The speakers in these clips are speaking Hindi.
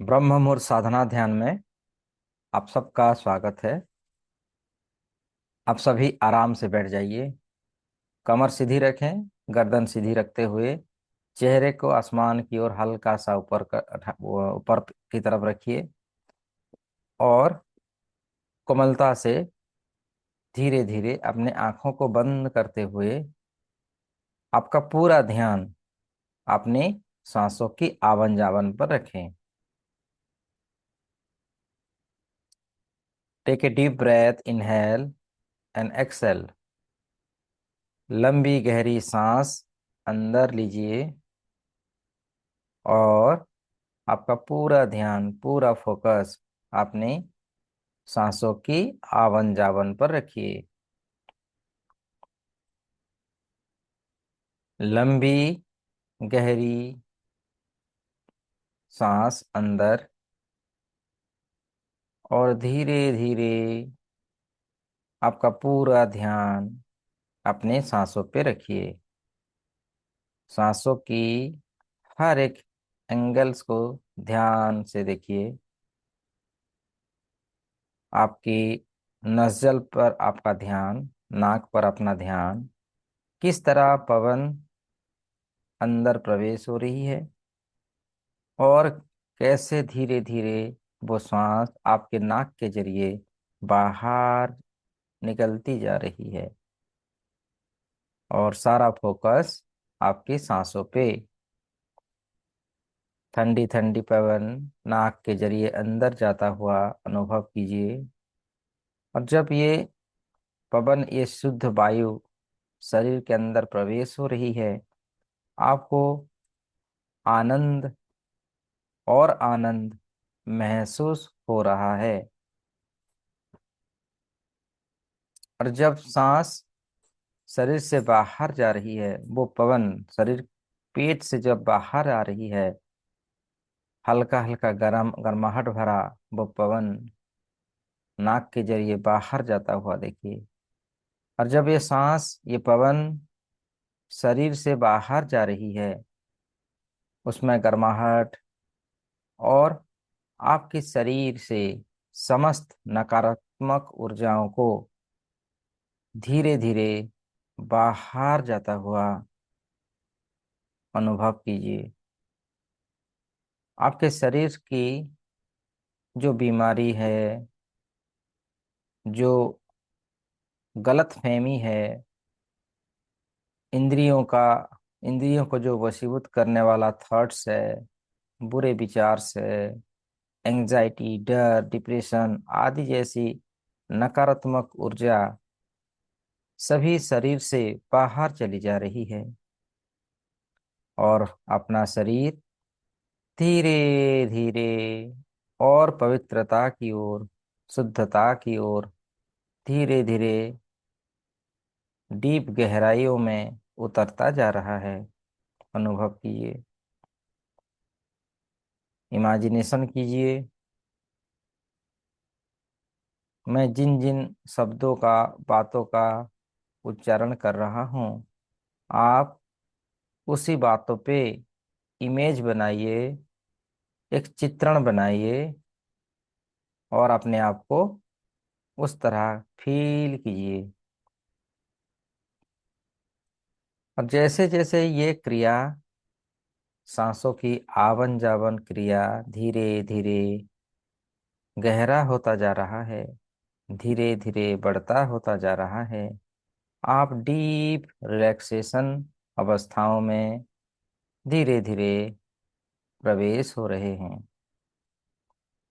ब्रह्म मुहूर्त साधना ध्यान में आप सबका स्वागत है। आप सभी आराम से बैठ जाइए। कमर सीधी रखें, गर्दन सीधी रखते हुए चेहरे को आसमान की ओर हल्का सा ऊपर की तरफ रखिए और कोमलता से धीरे धीरे अपने आंखों को बंद करते हुए आपका पूरा ध्यान अपने सांसों की आवन जावन पर रखें। Take a deep breath, inhale and exhale. लंबी गहरी सांस अंदर लीजिए और आपका पूरा ध्यान, पूरा फोकस अपने सांसों की आवन जावन पर रखिए। लंबी गहरी सांस अंदर और धीरे धीरे आपका पूरा ध्यान अपने सांसों पे रखिए। सांसों की हर एक एंगल्स को ध्यान से देखिए। आपकी नज़ल पर आपका ध्यान, नाक पर अपना ध्यान, किस तरह पवन अंदर प्रवेश हो रही है और कैसे धीरे धीरे वो सांस आपके नाक के जरिए बाहर निकलती जा रही है और सारा फोकस आपकी सांसों पे। ठंडी ठंडी पवन नाक के जरिए अंदर जाता हुआ अनुभव कीजिए और जब ये पवन, ये शुद्ध वायु शरीर के अंदर प्रवेश हो रही है, आपको आनंद और आनंद महसूस हो रहा है। और जब सांस शरीर से बाहर जा रही है, वो पवन शरीर पेट से जब बाहर आ रही है, हल्का हल्का गर्माहट भरा वो पवन नाक के जरिए बाहर जाता हुआ देखिए। और जब ये सांस, ये पवन शरीर से बाहर जा रही है, उसमें गर्माहट और आपके शरीर से समस्त नकारात्मक ऊर्जाओं को धीरे धीरे बाहर जाता हुआ अनुभव कीजिए। आपके शरीर की जो बीमारी है, जो गलतफहमी है, इंद्रियों का इंद्रियों को जो वशीभूत करने वाला थॉट्स है, बुरे विचार से, एंजाइटी, डर, डिप्रेशन आदि जैसी नकारात्मक ऊर्जा सभी शरीर से बाहर चली जा रही है और अपना शरीर धीरे धीरे और पवित्रता की ओर, शुद्धता की ओर धीरे धीरे डीप गहराइयों में उतरता जा रहा है। अनुभव कीजिए, इमेजिनेशन कीजिए। मैं जिन जिन शब्दों का, बातों का उच्चारण कर रहा हूँ, आप उसी बातों पे इमेज बनाइए, एक चित्रण बनाइए और अपने आप को उस तरह फील कीजिए। और जैसे जैसे ये क्रिया, सांसों की आवन जावन क्रिया धीरे धीरे गहरा होता जा रहा है, धीरे धीरे बढ़ता होता जा रहा है, आप डीप रिलैक्सेशन अवस्थाओं में धीरे धीरे प्रवेश हो रहे हैं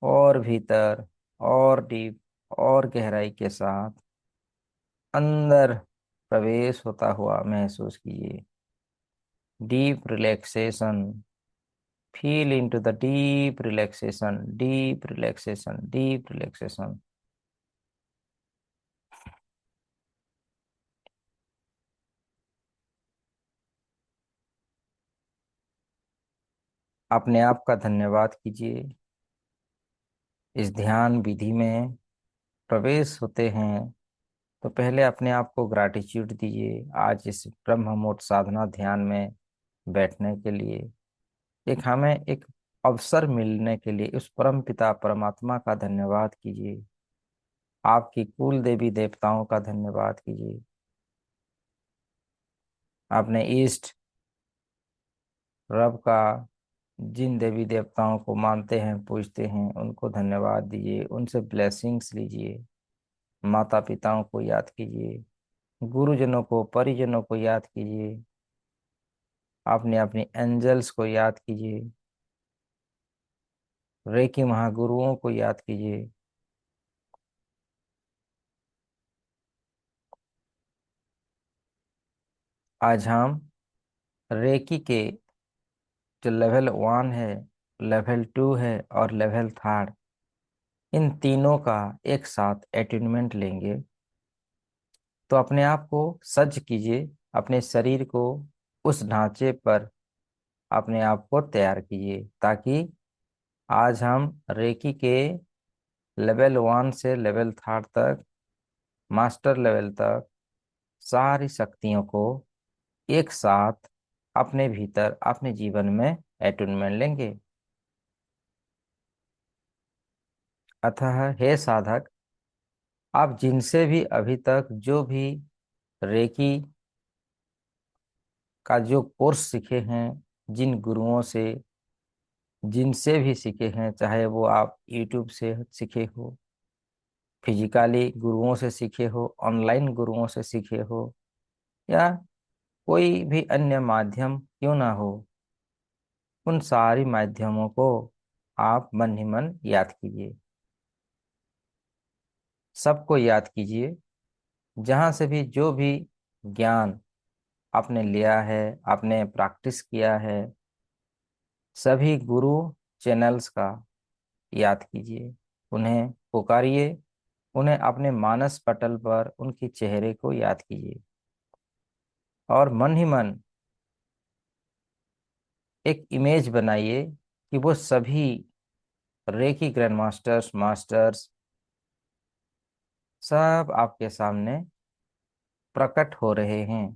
और भीतर और डीप और गहराई के साथ अंदर प्रवेश होता हुआ महसूस कीजिए। Deep relaxation, feel into the deep relaxation, deep relaxation, deep relaxation. अपने आप का धन्यवाद कीजिए। इस ध्यान विधि में प्रवेश होते हैं तो पहले अपने आप को ग्रैटिट्यूड दीजिए, आज इस ब्रह्म मुहूर्त साधना ध्यान में बैठने के लिए। एक हमें एक अवसर मिलने के लिए उस परम पिता परमात्मा का धन्यवाद कीजिए। आपकी कुल देवी देवताओं का धन्यवाद कीजिए। आपने ईष्ट रब का जिन देवी देवताओं को मानते हैं पूजते हैं उनको धन्यवाद दीजिए, उनसे ब्लेसिंग्स लीजिए। माता पिताओं को याद कीजिए, गुरुजनों को परिजनों को याद कीजिए, आपने अपनी एंजल्स को याद कीजिए, रेकी महागुरुओं को याद कीजिए। आज हम रेकी के जो लेवल 1 है, लेवल 2 है और लेवल 3, इन तीनों का एक साथ अटेनमेंट लेंगे। तो अपने आप को सज्ज कीजिए, अपने शरीर को उस ढांचे पर अपने आप को तैयार कीजिए, ताकि आज हम रेकी के लेवल 1 से लेवल 3 तक, मास्टर लेवल तक सारी शक्तियों को एक साथ अपने भीतर अपने जीवन में अटूनमेंट लेंगे। अतः हे साधक, आप जिनसे भी अभी तक जो भी रेकी का जो कोर्स सीखे हैं, जिन गुरुओं से जिनसे भी सीखे हैं, चाहे वो आप यूट्यूब से सीखे हो, फिजिकली गुरुओं से सीखे हो, ऑनलाइन गुरुओं से सीखे हो, या कोई भी अन्य माध्यम क्यों ना हो, उन सारी माध्यमों को आप मन ही मन याद कीजिए। सबको याद कीजिए। जहाँ से भी जो भी ज्ञान आपने लिया है, आपने प्रैक्टिस किया है, सभी गुरु चैनल्स का याद कीजिए। उन्हें पुकारिए, उन्हें अपने मानस पटल पर उनके चेहरे को याद कीजिए, और मन ही मन एक इमेज बनाइए कि वो सभी रेकी ग्रैंड मास्टर्स मास्टर्स सब आपके सामने प्रकट हो रहे हैं।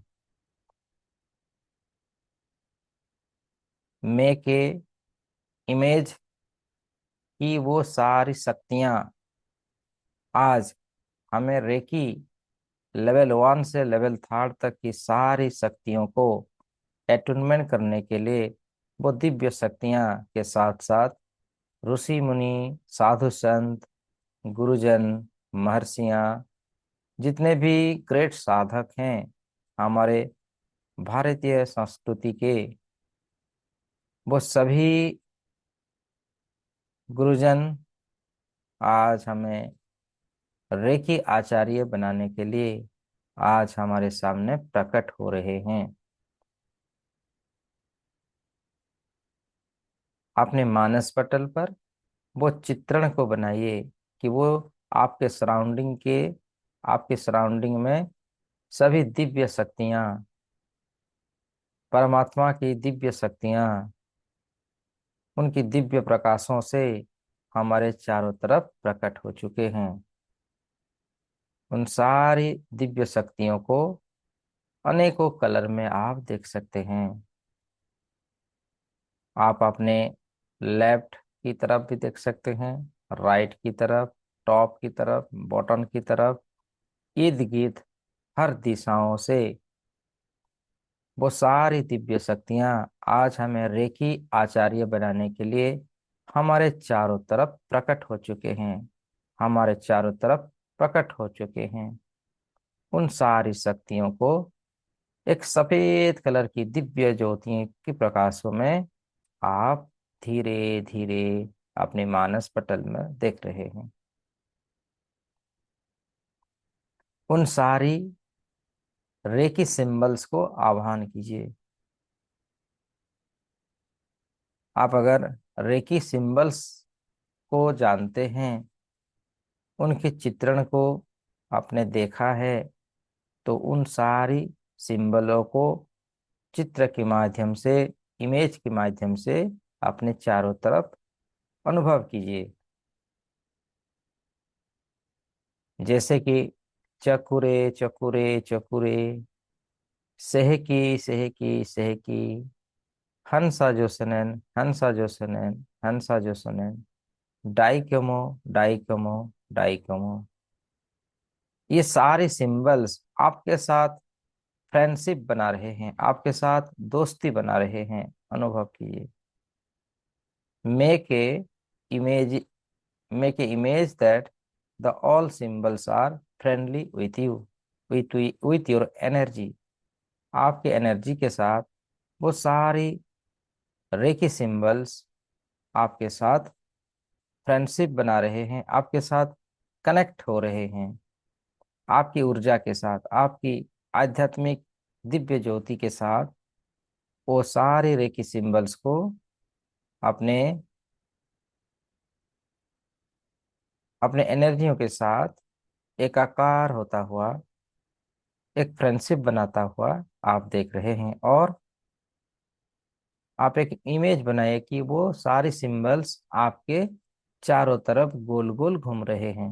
मेक ए इमेज की वो सारी शक्तियां आज हमें रेकी लेवल 1 से लेवल 3 तक की सारी शक्तियों को एटुनमेंट करने के लिए, वो दिव्य शक्तियां के साथ साथ ऋषि मुनि साधु संत गुरुजन महर्षियां, जितने भी ग्रेट साधक हैं हमारे भारतीय संस्कृति के, वो सभी गुरुजन आज हमें रेकी आचार्य बनाने के लिए आज हमारे सामने प्रकट हो रहे हैं। अपने मानस पटल पर वो चित्रण को बनाइए कि वो आपके सराउंडिंग के आपके सराउंडिंग में सभी दिव्य शक्तियां, परमात्मा की दिव्य शक्तियां, उनकी दिव्य प्रकाशों से हमारे चारों तरफ प्रकट हो चुके हैं। उन सारी दिव्य शक्तियों को अनेकों कलर में आप देख सकते हैं। आप अपने लेफ्ट की तरफ भी देख सकते हैं, राइट की तरफ, टॉप की तरफ, बॉटम की तरफ, इर्द गिर्द हर दिशाओं से वो सारी दिव्य शक्तियां आज हमें रेकी आचार्य बनाने के लिए हमारे चारों तरफ प्रकट हो चुके हैं, हमारे चारों तरफ प्रकट हो चुके हैं। उन सारी शक्तियों को एक सफेद कलर की दिव्य ज्योति के प्रकाशों में आप धीरे धीरे अपने मानस पटल में देख रहे हैं। उन सारी रेकी सिंबल्स को आह्वान कीजिए। आप अगर रेकी सिंबल्स को जानते हैं, उनके चित्रण को आपने देखा है, तो उन सारी सिंबलों को चित्र के माध्यम से, इमेज के माध्यम से अपने चारों तरफ अनुभव कीजिए। जैसे कि चकुरे चकुरे चकुरे, सेहकी सेहकी सेहकी, हंसा जो सनन हंसा जो सनन हंसा जो सुने, डाइकोमो, डाइकोमो, डाइकोमो। ये सारे सिंबल्स आपके साथ फ्रेंडशिप बना रहे हैं, आपके साथ दोस्ती बना रहे हैं। अनुभव कीजिए। Make a image, make a image that the all symbols are friendly with you, with your energy. आपके एनर्जी के साथ वो सारी रेकी सिंबल्स आपके साथ फ्रेंडशिप बना रहे हैं, आपके साथ कनेक्ट हो रहे हैं। आपकी ऊर्जा के साथ, आपकी आध्यात्मिक दिव्य ज्योति के साथ वो सारे रेकी सिंबल्स को अपने अपने एनर्जियों के साथ एकाकार होता हुआ, एक फ्रेंडशिप बनाता हुआ आप देख रहे हैं। और आप एक इमेज बनाए कि वो सारे सिंबल्स आपके चारों तरफ गोल गोल घूम रहे हैं।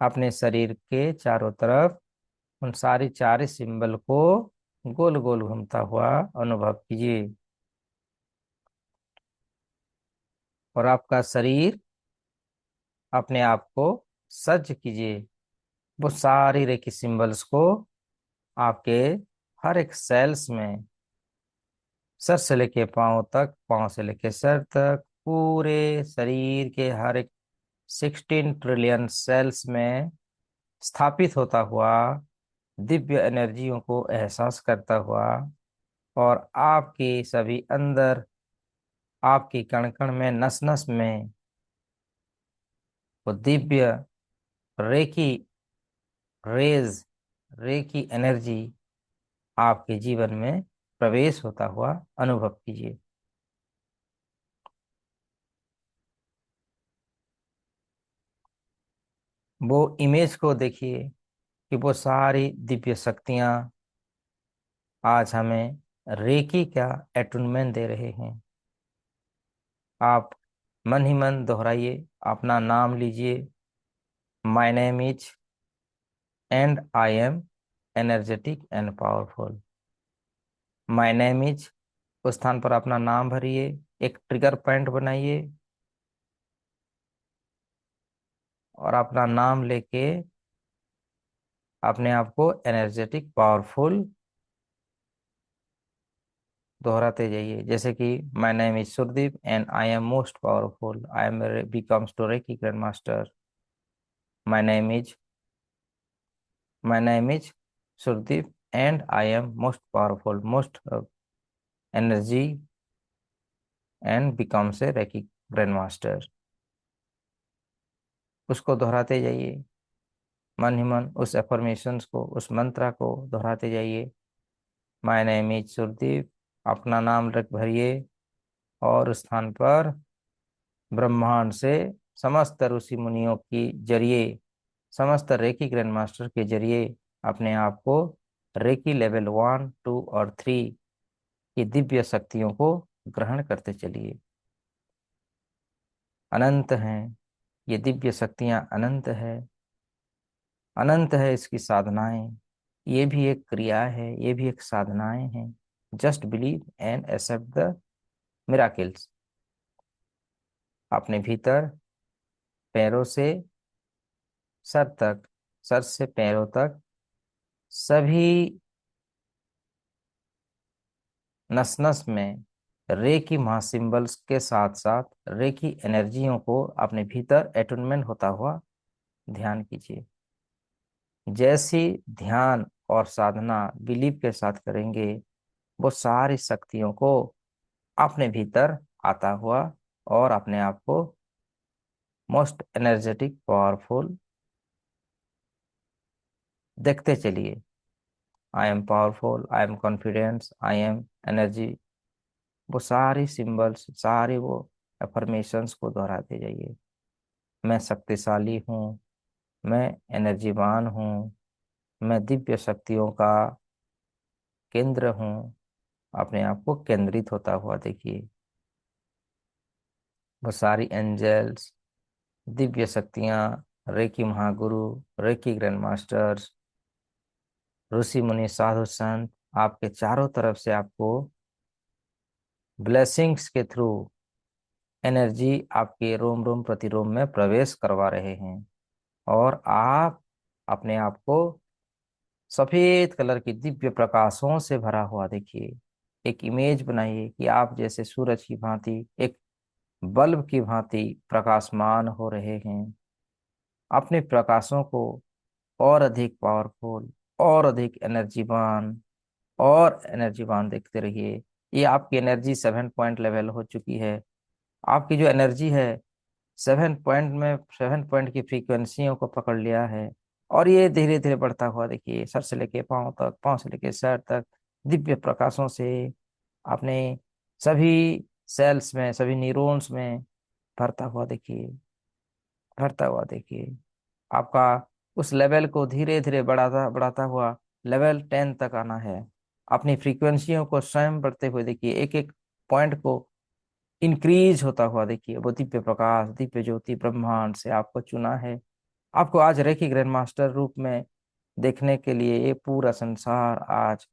अपने शरीर के चारों तरफ उन सारी चार सिंबल को गोल गोल घूमता हुआ अनुभव कीजिए। और आपका शरीर, अपने आप को सज्ज कीजिए वो सारी रेकी सिंबल्स को आपके हर एक सेल्स में, सर से लेके पांव तक, पांव से लेके सर तक, पूरे शरीर के हर एक 16 ट्रिलियन सेल्स में स्थापित होता हुआ, दिव्य एनर्जियों को एहसास करता हुआ, और आपकी सभी अंदर, आपकी कण कण में, नस नस में वो Divya recce raise, recce energy आपके जीवन में प्रवेश होता हुआ अनुभव कीजिए। वो इमेज को देखिए कि वो सारी दिव्य शक्तियां आज हमें रेकी का एटुनमेंट दे रहे हैं। आप मन ही मन दोहराइए, अपना नाम लीजिए, my name is and I M energetic and powerful. My name is, उस स्थान पर अपना नाम भरिए, एक ट्रिगर पॉइंट बनाइए और अपना नाम लेके अपने आप को एनर्जेटिक पावरफुल दोहराते जाइए। जैसे कि my name is Surdeep and I am most powerful, I am becomes to reiki grand master. My name is my name is Surdeep and I am most powerful, most energy and becomes a reiki grand master. उसको दोहराते जाइए, मन ही मन उस एफर्मेशंस को, उस मंत्रा को दोहराते जाइए। माय नेम इज सुरदीप, अपना नाम रख भरिए और उस स्थान पर ब्रह्मांड से समस्त ऋषि मुनियों की जरिए, समस्त रेकी ग्रैंड मास्टर के जरिए अपने आप को रेकी लेवल 1, 2 और 3 की दिव्य शक्तियों को ग्रहण करते चलिए। अनंत हैं ये दिव्य शक्तियां, अनंत है, अनंत है इसकी साधनाएं। ये भी एक क्रिया है, ये भी एक साधनाएं हैं। Just believe and accept the miracles. अपने भीतर पैरों से सर तक, सर से पैरों तक सभी नस नस में रेकी महासिंबल्स के साथ साथ रेकी एनर्जियों को अपने भीतर एटुनमेंट होता हुआ ध्यान कीजिए। जैसी ध्यान और साधना बिलीव के साथ करेंगे, वो सारी शक्तियों को अपने भीतर आता हुआ और अपने आप को मोस्ट एनर्जेटिक पावरफुल देखते चलिए। I am powerful, I M confidence, I am energy. वो सारी सिंबल्स, सारे वो अफर्मेशंस को दोहराते जाइए। मैं शक्तिशाली हूँ, मैं एनर्जीवान हूँ, मैं दिव्य शक्तियों का केंद्र हूँ। अपने आप को केंद्रित होता हुआ देखिए। वो सारी एंजल्स, दिव्य शक्तियाँ, recce Mahaguru, recce grand masters, ऋषि मुनि, साधु संत आपके चारों तरफ से आपको ब्लेसिंग्स के थ्रू एनर्जी आपके रोम रोम प्रतिरोम में प्रवेश करवा रहे हैं, और आप अपने आप को सफेद कलर की दिव्य प्रकाशों से भरा हुआ देखिए। एक इमेज बनाइए कि आप जैसे सूरज की भांति, एक बल्ब की भांति प्रकाशमान हो रहे हैं। अपने प्रकाशों को और अधिक पावरफुल, और अधिक एनर्जीवान देखते रहिए। ये आपकी एनर्जी 7 पॉइंट लेवल हो चुकी है। आपकी जो एनर्जी है 7 पॉइंट में 7 पॉइंट की फ्रीक्वेंसियों को पकड़ लिया है, और ये धीरे धीरे बढ़ता हुआ देखिए, सर से लेके पाँव तक, पाँव से लेके सर तक दिव्य प्रकाशों से अपने सभी सेल्स में, सभी न्यूरॉन्स में भरता हुआ देखिए, भरता हुआ देखिए। आपका उस लेवल को धीरे धीरे बढ़ाता बढ़ाता हुआ लेवल 10 तक आना है। अपनी फ्रीक्वेंसियों को स्वयं बढ़ते हुए देखिए, एक एक पॉइंट को इंक्रीज होता हुआ देखिए। वो दिव्य प्रकाश, दिव्य ज्योति ब्रह्मांड से आपको चुना है, आपको आज रेकी ग्रैंड मास्टर रूप में देखने के लिए ये पूरा संसार आज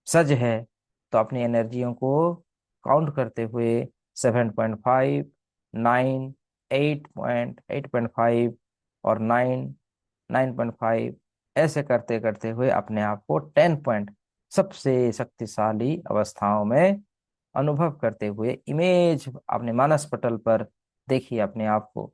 सज है। तो अपनी एनर्जियों को काउंट करते हुए 7.5, 9, 8.5 और 9.5, ऐसे करते करते हुए अपने आप को 10 पॉइंट सबसे शक्तिशाली अवस्थाओं में अनुभव करते हुए इमेज अपने मानस पटल पर देखिए अपने आप को।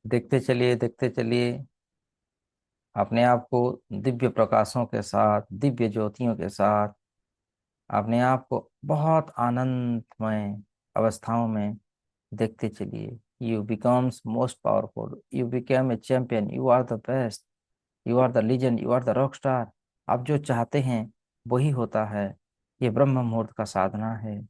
देखते चलिए, देखते चलिए, अपने आप को दिव्य प्रकाशों के साथ, दिव्य ज्योतियों के साथ अपने आप को बहुत आनंदमय अवस्थाओं में देखते चलिए। You becomes most powerful, you become a champion, you are the best, you are the legend, you are the rock star. आप जो चाहते हैं वही होता है। ये ब्रह्म मुहूर्त का साधना है।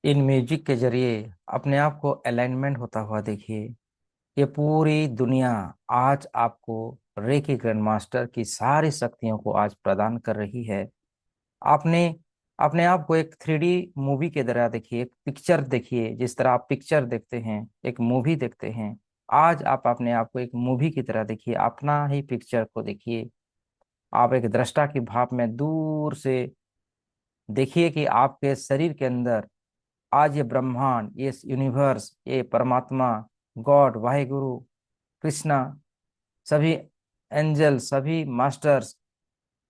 इन म्यूजिक के जरिए अपने आप को अलाइनमेंट होता हुआ देखिए। ये पूरी दुनिया आज आपको रेकी ग्रैंड मास्टर की सारी शक्तियों को आज प्रदान कर रही है। आपने अपने आप को एक 3D मूवी के तरह देखिए, एक पिक्चर देखिए। जिस तरह आप पिक्चर देखते हैं, एक मूवी देखते हैं, आज आप अपने आप को एक मूवी की तरह देखिए, अपना ही पिक्चर को देखिए। आप एक दृष्टा की भाव में दूर से देखिए कि आपके शरीर के अंदर आज ये ब्रह्मांड, ये यूनिवर्स, ये परमात्मा, गॉड, वाहिगुरु, कृष्णा, सभी एंजल, सभी मास्टर्स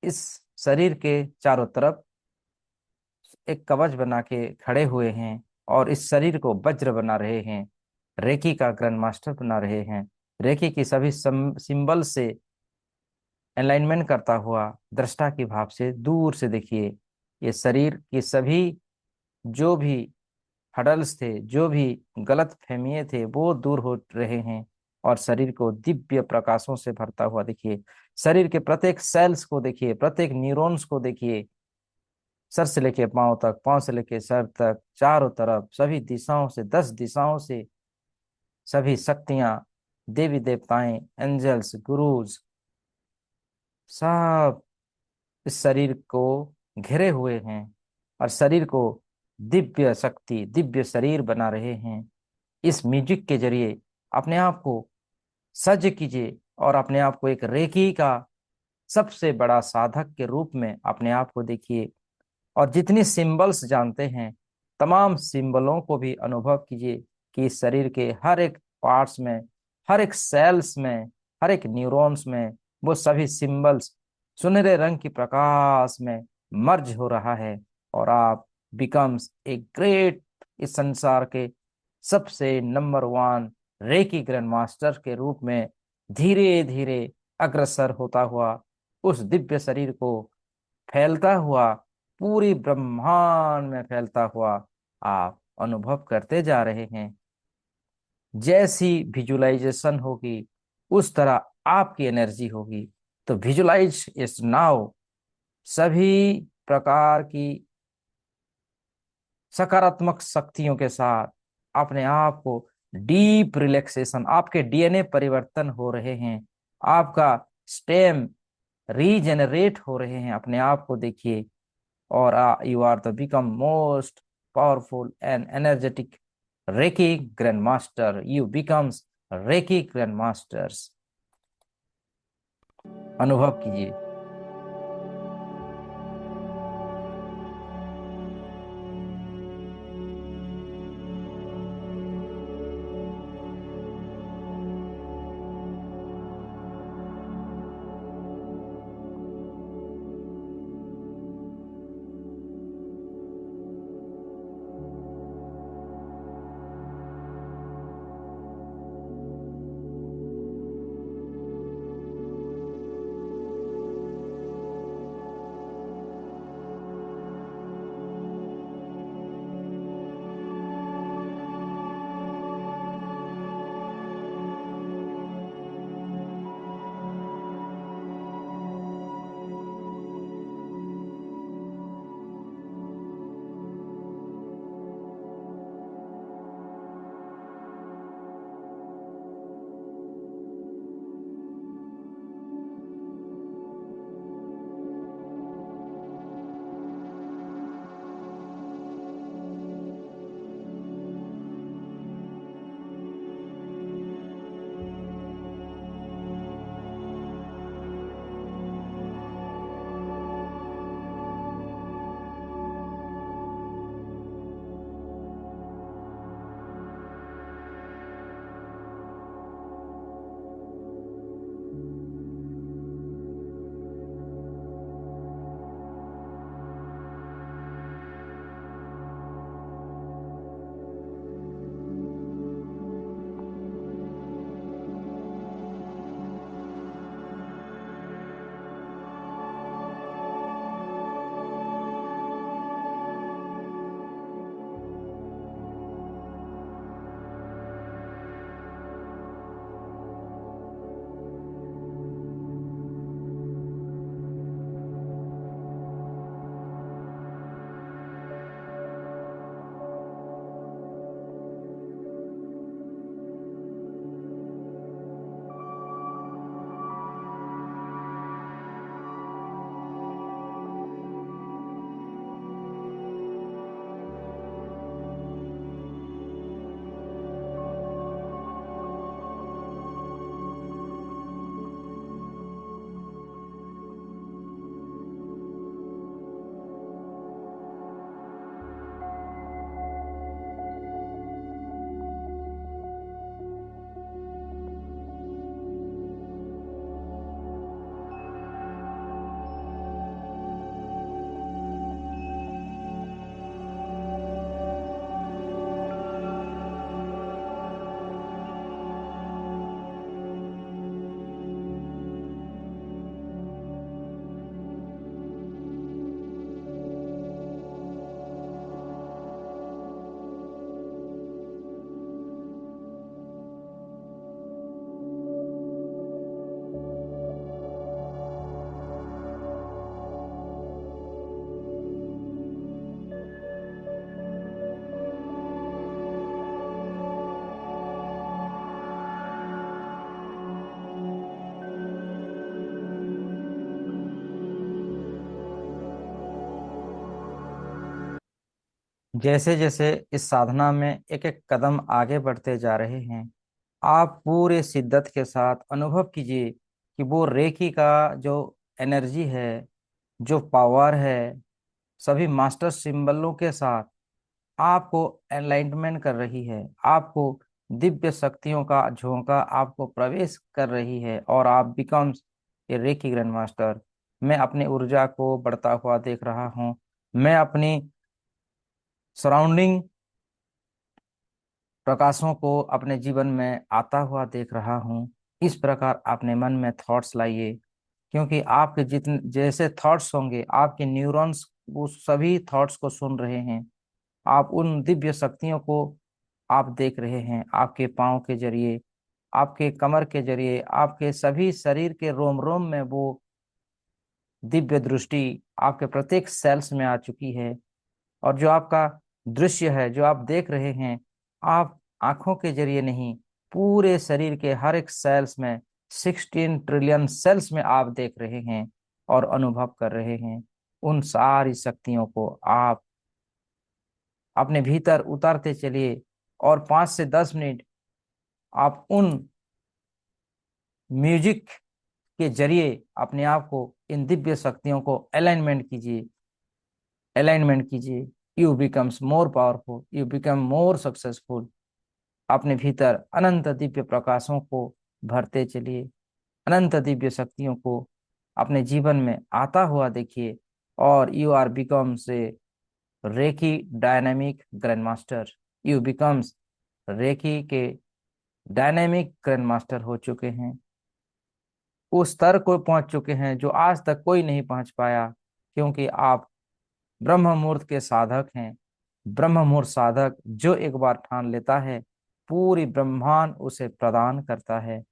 इस शरीर के चारों तरफ एक कवच बना के खड़े हुए हैं और इस शरीर को वज्र बना रहे हैं, रेकी का ग्रैंड मास्टर बना रहे हैं। रेकी की सभी सिंबल से अलाइनमेंट करता हुआ दृष्टा की भाव से दूर से देखिए, ये शरीर की सभी जो भी हडल्स थे, जो भी गलत फहमिये थे, वो दूर हो रहे हैं और शरीर को दिव्य प्रकाशों से भरता हुआ देखिए। शरीर के प्रत्येक सेल्स को देखिए, प्रत्येक न्यूरॉन्स को देखिए, सर से लेके पांव तक, पांव से लेके सर तक, चारों तरफ सभी दिशाओं से, 10 दिशाओं से सभी शक्तियां, देवी देवताएं, एंजल्स, गुरुज, सब इस शरीर को घेरे हुए हैं और शरीर को दिव्य शक्ति, दिव्य शरीर बना रहे हैं। इस म्यूजिक के जरिए अपने आप को सज्ज कीजिए और अपने आप को एक रेकी का सबसे बड़ा साधक के रूप में अपने आप को देखिए और जितनी सिंबल्स जानते हैं, तमाम सिंबलों को भी अनुभव कीजिए कि इस शरीर के हर एक पार्ट्स में, हर एक सेल्स में, हर एक न्यूरॉन्स में वो सभी सिंबल्स सुनहरे रंग की प्रकाश में मर्ज हो रहा है और आप बिकम्स ए ग्रेट, इस संसार के सबसे नंबर 1 रेकी ग्रैंड मास्टर के रूप में धीरे धीरे अग्रसर होता हुआ उस दिव्य शरीर को फैलता हुआ, पूरी ब्रह्मांड में फैलता हुआ आप अनुभव करते जा रहे हैं। जैसी विजुअलाइजेशन होगी उस तरह आपकी एनर्जी होगी। तो विजुअलाइज इस नाउ सभी प्रकार की सकारात्मक शक्तियों के साथ अपने आप को डीप रिलैक्सेशन, आपके डीएनए परिवर्तन हो रहे हैं, आपका स्टेम रीजेनरेट हो रहे हैं। अपने आप को देखिए और you are the become most powerful and energetic Reiki Grandmaster. You becomes Reiki Grandmasters. अनुभव कीजिए। जैसे जैसे इस साधना में एक एक कदम आगे बढ़ते जा रहे हैं, आप पूरे शिद्दत के साथ अनुभव कीजिए कि वो रेकी का जो एनर्जी है, जो पावर है, सभी मास्टर सिंबलों के साथ आपको एनलाइटमेंट कर रही है। आपको दिव्य शक्तियों का झोंका आपको प्रवेश कर रही है और आप becomes a reiki grand master. मैं अपनी ऊर्जा को बढ़ता हुआ देख रहा हूँ। मैं अपनी सराउंडिंग प्रकाशों को अपने जीवन में आता हुआ देख रहा हूँ। इस प्रकार अपने मन में थॉट्स लाइए, क्योंकि आपके जितने जैसे थॉट्स होंगे, आपके न्यूरॉन्स वो सभी थॉट्स को सुन रहे हैं। आप उन दिव्य शक्तियों को आप देख रहे हैं, आपके पाँव के जरिए, आपके कमर के जरिए, आपके सभी शरीर के रोम रोम में वो दिव्य दृष्टि आपके प्रत्येक सेल्स में आ चुकी है। और जो आपका दृश्य है, जो आप देख रहे हैं, आप आंखों के जरिए नहीं, पूरे शरीर के हर एक सेल्स में, 16 ट्रिलियन सेल्स में आप देख रहे हैं और अनुभव कर रहे हैं। उन सारी शक्तियों को आप अपने भीतर उतारते चलिए और 5 से 10 मिनट आप उन म्यूजिक के जरिए अपने आप को, इन दिव्य शक्तियों को अलाइनमेंट कीजिए, अलाइनमेंट कीजिए। U becomes more powerful, you become more successful. अपने भीतर अनंत दिव्य प्रकाशों को भरते चलिए, अनंत दिव्य शक्तियों को अपने जीवन में आता हुआ देखिए, और you are becomes a reiki dynamic grand master. You becomes reiki के डायनामिक ग्रैंड मास्टर हो चुके हैं। उस स्तर को पहुंच चुके हैं जो आज तक कोई नहीं पहुंच पाया, क्योंकि आप ब्रह्म मुहूर्त के साधक हैं। ब्रह्म मुहूर्त साधक जो एक बार ठान लेता है, पूरी ब्रह्मांड उसे प्रदान करता है,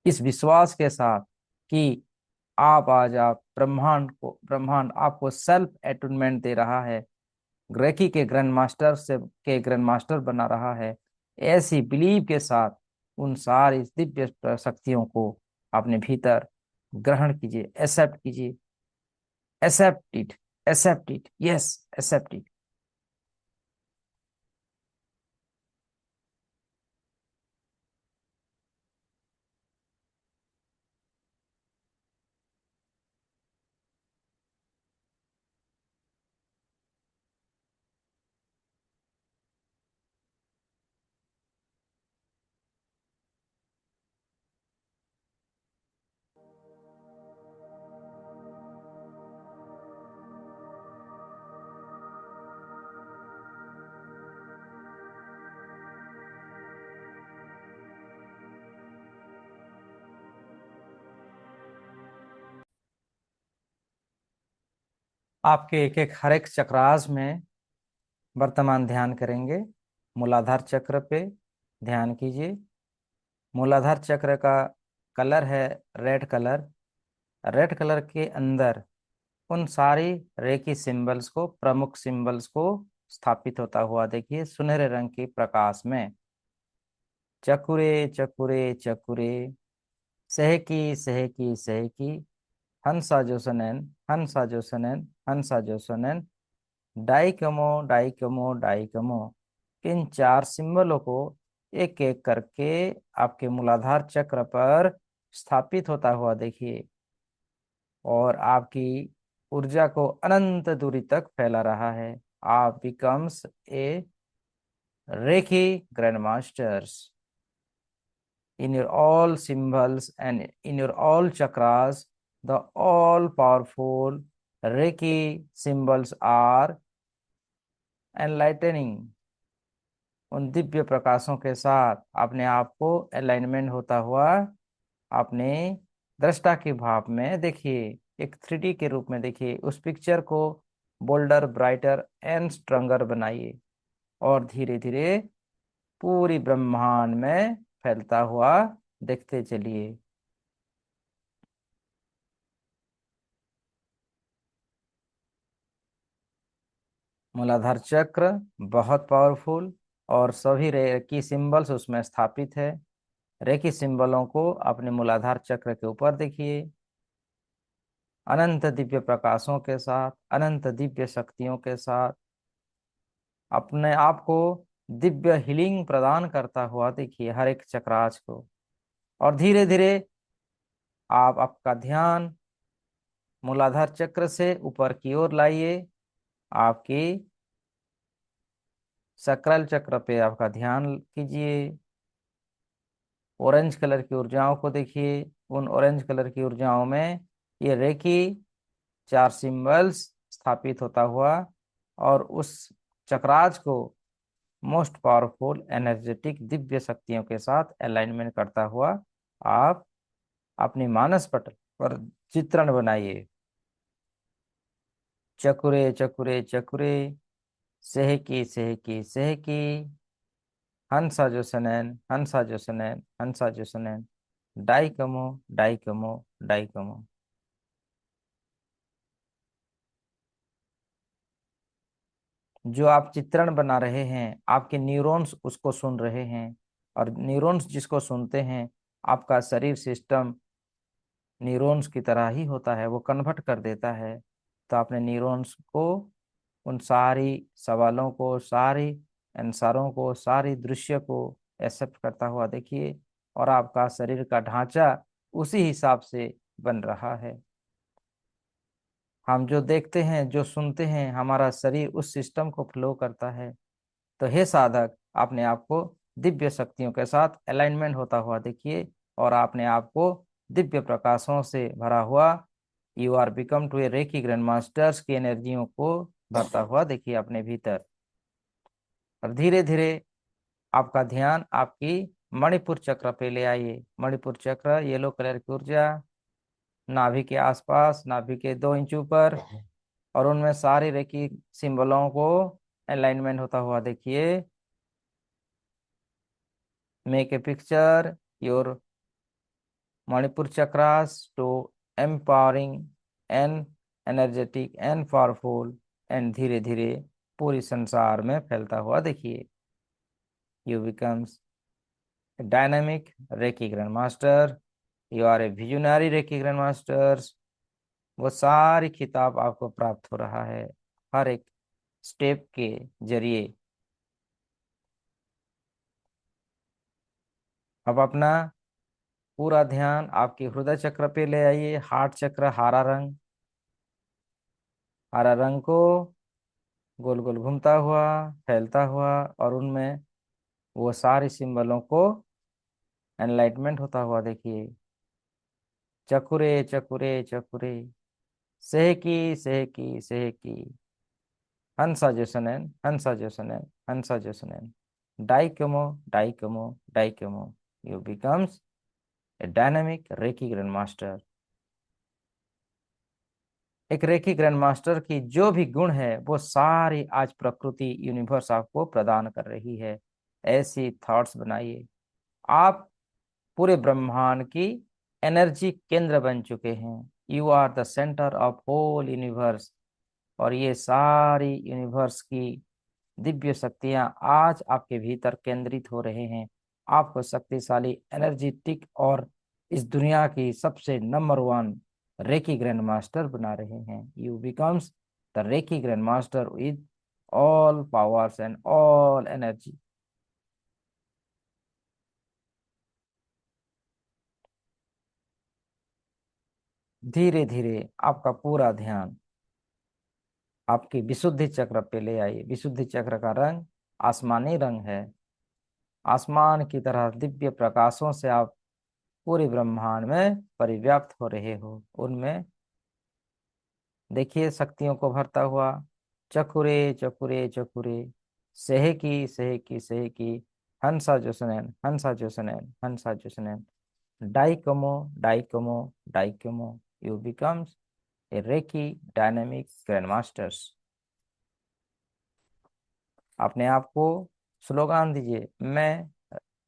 इस विश्वास के साथ कि आप ब्रह्मांड आपको सेल्फ एटूनमेंट दे रहा है, ग्रेकी के ग्रैंड मास्टर से के ग्रैंड मास्टर बना रहा है। ऐसी बिलीव के साथ उन सारी दिव्य शक्तियों को अपने भीतर ग्रहण कीजिए, एक्सेप्ट कीजिए। Accept it, accept it, yes, accept it. आपके एक एक हर एक चक्रास में वर्तमान ध्यान करेंगे। मूलाधार चक्र पे ध्यान कीजिए। मूलाधार चक्र का कलर है रेड कलर। रेड कलर के अंदर उन सारी रेकी सिंबल्स को, प्रमुख सिंबल्स को स्थापित होता हुआ देखिए, सुनहरे रंग के प्रकाश में। चकुरे चकुरे चकुरे, सहकी सहकी सहकी, हंसा जोसनन, हंसा जोसनन, हंसा जोसनन, डाइकमो डाइकमो डाइकमो। इन चार सिंबलों को एक एक करके आपके मूलाधार चक्र पर स्थापित होता हुआ देखिए, और आपकी ऊर्जा को अनंत दूरी तक फैला रहा है। आप becomes a reiki grand masters. In your all symbols and in your all chakras, the all powerful Reiki symbols are enlightening। उन दिव्य प्रकाशों के साथ अपने आप को अलाइनमेंट होता हुआ अपने दृष्टा के भाव में देखिए, एक 3D के रूप में देखिए। उस पिक्चर को बोल्डर, ब्राइटर एंड स्ट्रॉन्गर बनाइए, और धीरे धीरे पूरी ब्रह्मांड में फैलता हुआ देखते चलिए। मूलाधार चक्र बहुत पावरफुल, और सभी रेकी सिंबल्स उसमें स्थापित है। रेकी सिंबलों को अपने मूलाधार चक्र के ऊपर देखिए, अनंत दिव्य प्रकाशों के साथ, अनंत दिव्य शक्तियों के साथ अपने आप को दिव्य हीलिंग प्रदान करता हुआ देखिए हर एक चक्रास को। और धीरे धीरे आप आपका ध्यान मूलाधार चक्र से ऊपर की ओर लाइए। आपकी सकरल चक्र पे आपका ध्यान कीजिए। ऑरेंज कलर की ऊर्जाओं को देखिए। उन ऑरेंज कलर की ऊर्जाओं में ये रेकी चार सिंबल्स स्थापित होता हुआ और उस चक्राज को मोस्ट पावरफुल एनर्जेटिक दिव्य शक्तियों के साथ अलाइनमेंट करता हुआ आप अपनी मानस पटल पर चित्रण बनाइए। चकुरे चकुरे चकुरे, सेहकी सेहकी सेहकी, हंसा जोसनैन हंसा जोसनैन हंसा जोसनैन, डाइकमो डाइकमो डाइकमो। जो आप चित्रण बना रहे हैं आपके न्यूरॉन्स उसको सुन रहे हैं, और न्यूरॉन्स जिसको सुनते हैं आपका शरीर सिस्टम न्यूरॉन्स की तरह ही होता है, वो कन्वर्ट कर देता है। तो आपने न्यूरॉन्स को उन सारी सवालों को, सारी आंसरों को, सारी दृश्य को एक्सेप्ट करता हुआ देखिए, और आपका शरीर का ढांचा उसी हिसाब से बन रहा है। हम जो देखते हैं जो सुनते हैं हमारा शरीर उस सिस्टम को फ्लो करता है। तो हे साधक, आपने आपको दिव्य शक्तियों के साथ अलाइनमेंट होता हुआ देखिए, और आपने आपको दिव्य प्रकाशों से भरा हुआ you are become to a reiki grand masters की एनर्जियों को भरता हुआ देखिए अपने भीतर। और धीरे धीरे आपका ध्यान आपकी मणिपुर चक्र पे ले आइए। मणिपुर चक्र येलो कलर की ऊर्जा नाभि के आसपास, नाभि के 2 इंच ऊपर, और उनमें सारे रेकी सिंबलों को अलाइनमेंट होता हुआ देखिए। Make a picture your Manipur chakras to empowering and energetic and powerful, and धीरे धीरे पूरी संसार में फैलता हुआ देखिए। You becomes a dynamic Reiki Grandmaster. You are a visionary Reiki Grandmasters. वो सारी खिताब आपको प्राप्त हो रहा है हर एक स्टेप के जरिए। अब अपना पूरा ध्यान आपके हृदय चक्र पे ले आइए। हार्ट चक्र हरा रंग, हरा रंग को गोल गोल घूमता हुआ, फैलता हुआ, और उनमें वो सारे सिंबलों को एनलाइटमेंट होता हुआ देखिए। चकुरे चकुरे चकुरे, सेहकी सेहकी सेहकी, हंसा जोसनैन हंसा जोसनैन हंसा जोसनैन, डाइकमो डाइकमो डाइकमो। You becomes a dynamic reiki grand master. एक रेकी ग्रैंड मास्टर की जो भी गुण है वो सारी आज प्रकृति यूनिवर्स आपको प्रदान कर रही है। ऐसी थॉट्स बनाइए। आप पूरे ब्रह्मांड की एनर्जी केंद्र बन चुके हैं। You are the centre of whole universe, और ये सारी यूनिवर्स की दिव्य शक्तियां आज आपके भीतर केंद्रित हो रहे हैं। आपको शक्तिशाली, एनर्जेटिक और इस दुनिया की सबसे नंबर 1 रेकी ग्रैंड मास्टर बना रहे हैं। U becomes the recce grand master with all powers and all energy. धीरे धीरे आपका पूरा ध्यान आपकी विशुद्धि चक्र पे ले आइए। विशुद्धि चक्र का रंग आसमानी रंग है। आसमान की तरह दिव्य प्रकाशों से आप पूरे ब्रह्मांड में परिव्याप्त हो रहे हो। उनमें देखिए शक्तियों को भरता हुआ। चकुरे चकुरे चकुरे, सेहकी सेहकी सेहकी, हंसा जोसनैन हंसा जोसनैन हंसा जोसनैन, डाइकमो डाइकमो डाइकमो। You becomes a reiki dynamic grandmasters. अपने आप को स्लोगान दीजिए, मैं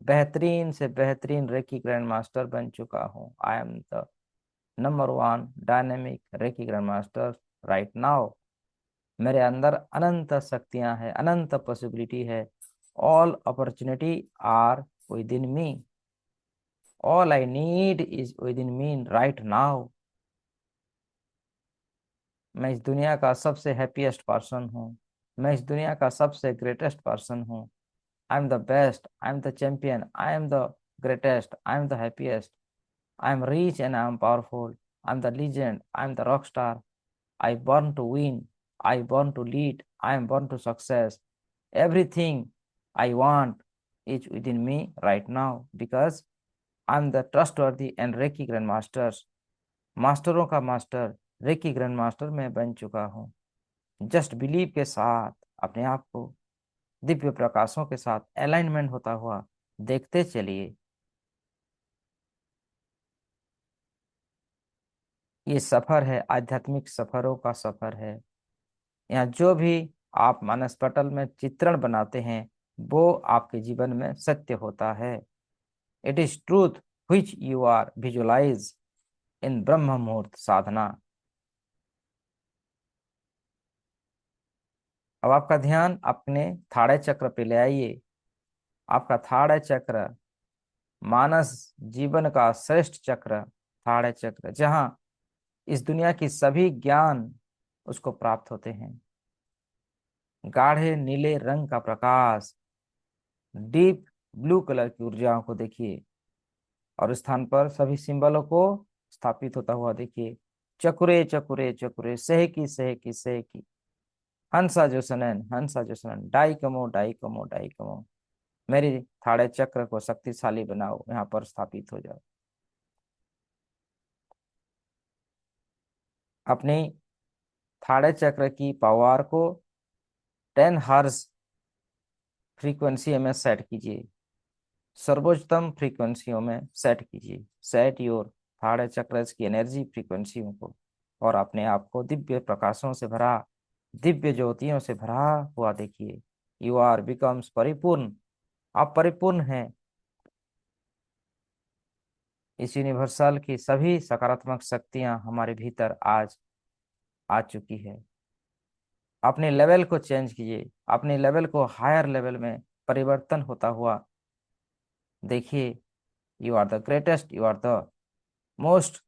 बेहतरीन से बेहतरीन रेकी ग्रैंड मास्टर बन चुका हूँ। I am the number 1 dynamic reiki grand master right now. मेरे अंदर अनंत शक्तियां हैं, अनंत पॉसिबिलिटी है। All opportunity are within me, all I need is within me right now. मैं इस दुनिया का सबसे हैप्पीएस्ट पर्सन हूँ। मैं इस दुनिया का सबसे ग्रेटेस्ट पर्सन हूँ। I am the best, I am the champion, I am the greatest, I am the happiest, I am rich and I M powerful, I am the legend, I am the rock star, I born to win, I born to lead, I am born to success. Everything I want is within me right now because I am the trustworthy and Reiki grandmasters. मास्टरों का मास्टर, रेकी ग्रैंड मास्टर मैं बन चुका हूँ। जस्ट बिलीव के साथ अपने आप को दिव्य प्रकाशों के साथ अलाइनमेंट होता हुआ देखते चलिए। ये सफर है, आध्यात्मिक सफरों का सफर है। यहाँ जो भी आप मानस पटल में चित्रण बनाते हैं वो आपके जीवन में सत्य होता है। It is truth which you are visualize in brahma muhurta साधना। अब आपका ध्यान अपने थाड़े चक्र पे ले आइए। आपका थाड़े चक्र मानस जीवन का श्रेष्ठ चक्र, थाड़े चक्र, जहाँ इस दुनिया की सभी ज्ञान उसको प्राप्त होते हैं। गाढ़े नीले रंग का प्रकाश, डीप ब्लू कलर की ऊर्जाओं को देखिए और इस स्थान पर सभी सिंबलों को स्थापित होता हुआ देखिए। चकुरे चकुरे चकुरे, सहकी सहकी सहकी, हंसा जो सनन, हंसा जो सनन, डाई कमो डाई कमो डाई कमो। मेरी थाड़े चक्र को शक्तिशाली बनाओ, यहाँ पर स्थापित हो जाओ। अपनी थाड़े चक्र की पावर को 10 हर्ज फ्रीक्वेंसी में सेट कीजिए, सर्वोच्चतम फ्रीक्वेंसियों में सेट कीजिए। सेट योर थाड़े चक्र की एनर्जी फ्रीक्वेंसियों को और अपने आप को दिव्य प्रकाशों से भरा, दिव्य ज्योतियों से भरा हुआ देखिए। यू आर बिकम्स परिपूर्ण, आप परिपूर्ण हैं। इस यूनिवर्सल की सभी सकारात्मक शक्तियां हमारे भीतर आज आ चुकी है। अपने लेवल को चेंज कीजिए, अपने लेवल को हायर लेवल में परिवर्तन होता हुआ देखिए। You are the greatest, you are the most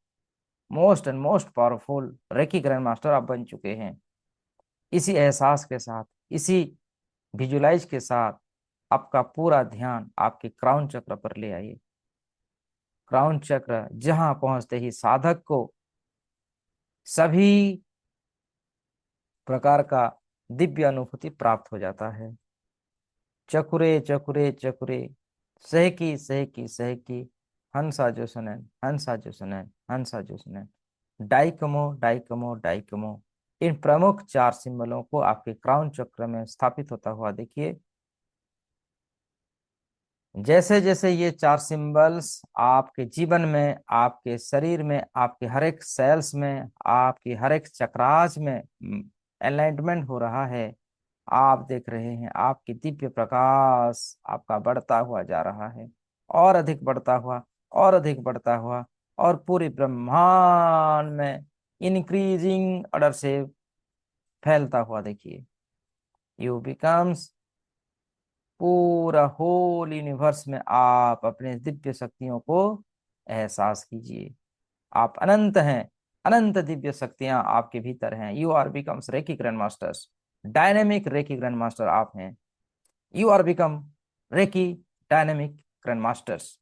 most and most powerful reiki grand master आप बन चुके हैं। इसी एहसास के साथ, इसी विजुलाइज के साथ आपका पूरा ध्यान आपके क्राउन चक्र पर ले आइए। क्राउन चक्र जहां पहुंचते ही साधक को सभी प्रकार का दिव्य अनुभूति प्राप्त हो जाता है। चकुरे चकुरे चकुरे, सहकी सहकी सहकी, हंसा जो सनन, हंसा जो सनन, हंसा जो सनन, डाइकमो डाइकमो डाइकमो। इन प्रमुख 4 सिंबलों को आपके क्राउन चक्र में स्थापित होता हुआ देखिए। जैसे जैसे ये 4 सिंबल्स आपके जीवन में, आपके शरीर में, आपके हर एक सेल्स में, आपके हर एक चक्रास में अलाइनमेंट हो रहा है, आप देख रहे हैं आपकी दिव्य प्रकाश आपका बढ़ता हुआ जा रहा है, और अधिक बढ़ता हुआ, और अधिक बढ़ता हुआ, और पूरे ब्रह्मांड में इंक्रीजिंग ऑर्डर से फैलता हुआ देखिए। यू बिकम्स, पूरा होल यूनिवर्स में आप अपने दिव्य शक्तियों को एहसास कीजिए। आप अनंत हैं, अनंत दिव्य शक्तियां आपके भीतर हैं। You are becomes reiki grand masters, dynamic reiki grand master आप हैं। You are become reiki dynamic grand masters.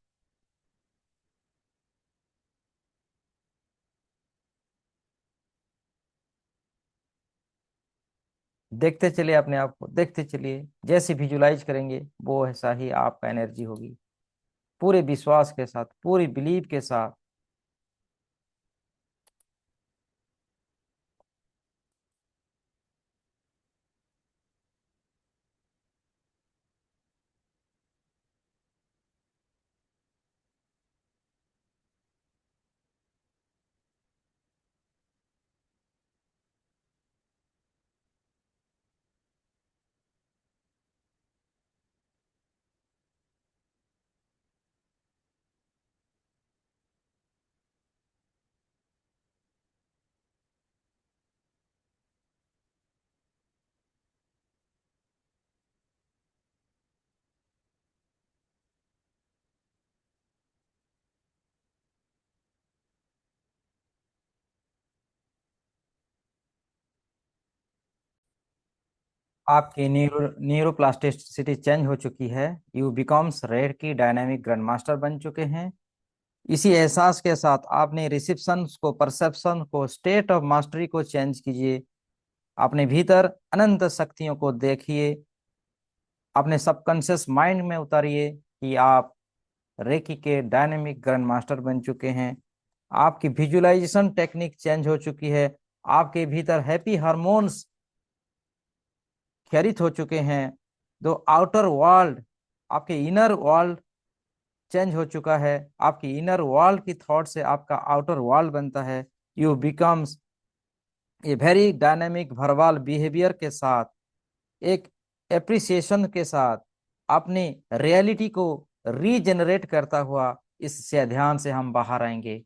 देखते चलिए, अपने आप को देखते चलिए। जैसे विजुलाइज करेंगे वो ऐसा ही आपका एनर्जी होगी। पूरे विश्वास के साथ, पूरी बिलीव के साथ। आपकी न्यूरोप्लास्टिसिटी चेंज हो चुकी है। यू बिकम्स रेड की डायनामिक ग्रैंड मास्टर बन चुके हैं। इसी एहसास के साथ आपने रिसेप्शन को, परसेप्शन को, स्टेट ऑफ मास्टरी को चेंज कीजिए। अपने भीतर अनंत शक्तियों को देखिए। अपने सबकॉन्शियस माइंड में उतारिए कि आप रेकी के डायनेमिक ग्रैंड मास्टर बन चुके हैं। आपकी विजुअलाइजेशन टेक्निक चेंज हो चुकी है। आपके भीतर हैप्पी हार्मोन्स खेरित हो चुके हैं। दो आउटर वर्ल्ड, आपके इनर वर्ल्ड चेंज हो चुका है। आपकी इनर वर्ल्ड की थॉट से आपका आउटर वर्ल्ड बनता है। You becomes a very dynamic verbal behaviour के साथ, एक एप्रिसिएशन के साथ अपनी रियलिटी को रीजनरेट करता हुआ इस ध्यान से हम बाहर आएंगे।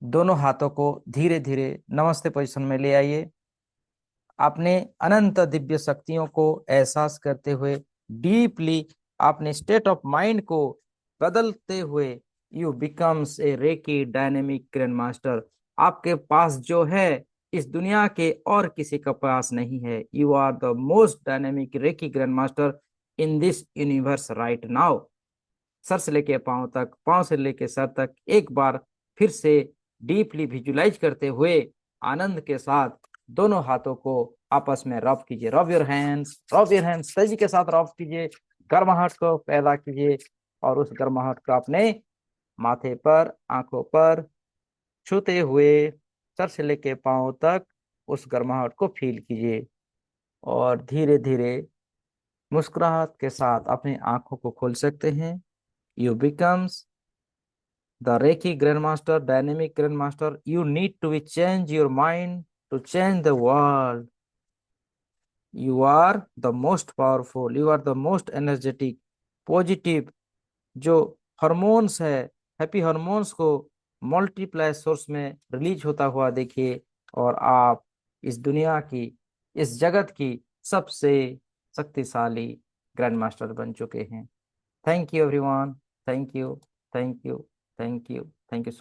दोनों हाथों को धीरे धीरे नमस्ते पोजीशन में ले आइए। अपने अनंत दिव्य शक्तियों को एहसास करते हुए डीपली अपने स्टेट ऑफ माइंड को बदलते हुए you becomes a reiki dynamic grand master. आपके पास जो है इस दुनिया के और किसी के पास नहीं है। You are the most dynamic reiki grand master in this universe right now. सर से लेके पांव तक, पांव से लेके सर तक एक बार फिर से डीपली विजुलाइज करते हुए आनंद के साथ दोनों हाथों को आपस में रब कीजिए। रब योर हैंड्स तेजी के साथ रब कीजिए। गर्माहट को पैदा कीजिए और उस गर्माहट को अपने माथे पर, आंखों पर छूते हुए सर से लेके पांव तक उस गर्माहट को फील कीजिए और धीरे धीरे मुस्कुराहट के साथ अपनी आंखों को खोल सकते हैं। U becomes the Reiki Grandmaster, Dynamic Grandmaster. You need to be change your mind to change the world. You are the most powerful. You are the most energetic, positive. जो हार्मोन्स है, हैप्पी हार्मोन्स को मल्टीप्लाई सोर्स में रिलीज होता हुआ देखिए और आप इस दुनिया की, इस जगत की सबसे शक्तिशाली ग्रैंड मास्टर बन चुके हैं। Thank you everyone. Thank you. Thank you. Thank you. Thank you.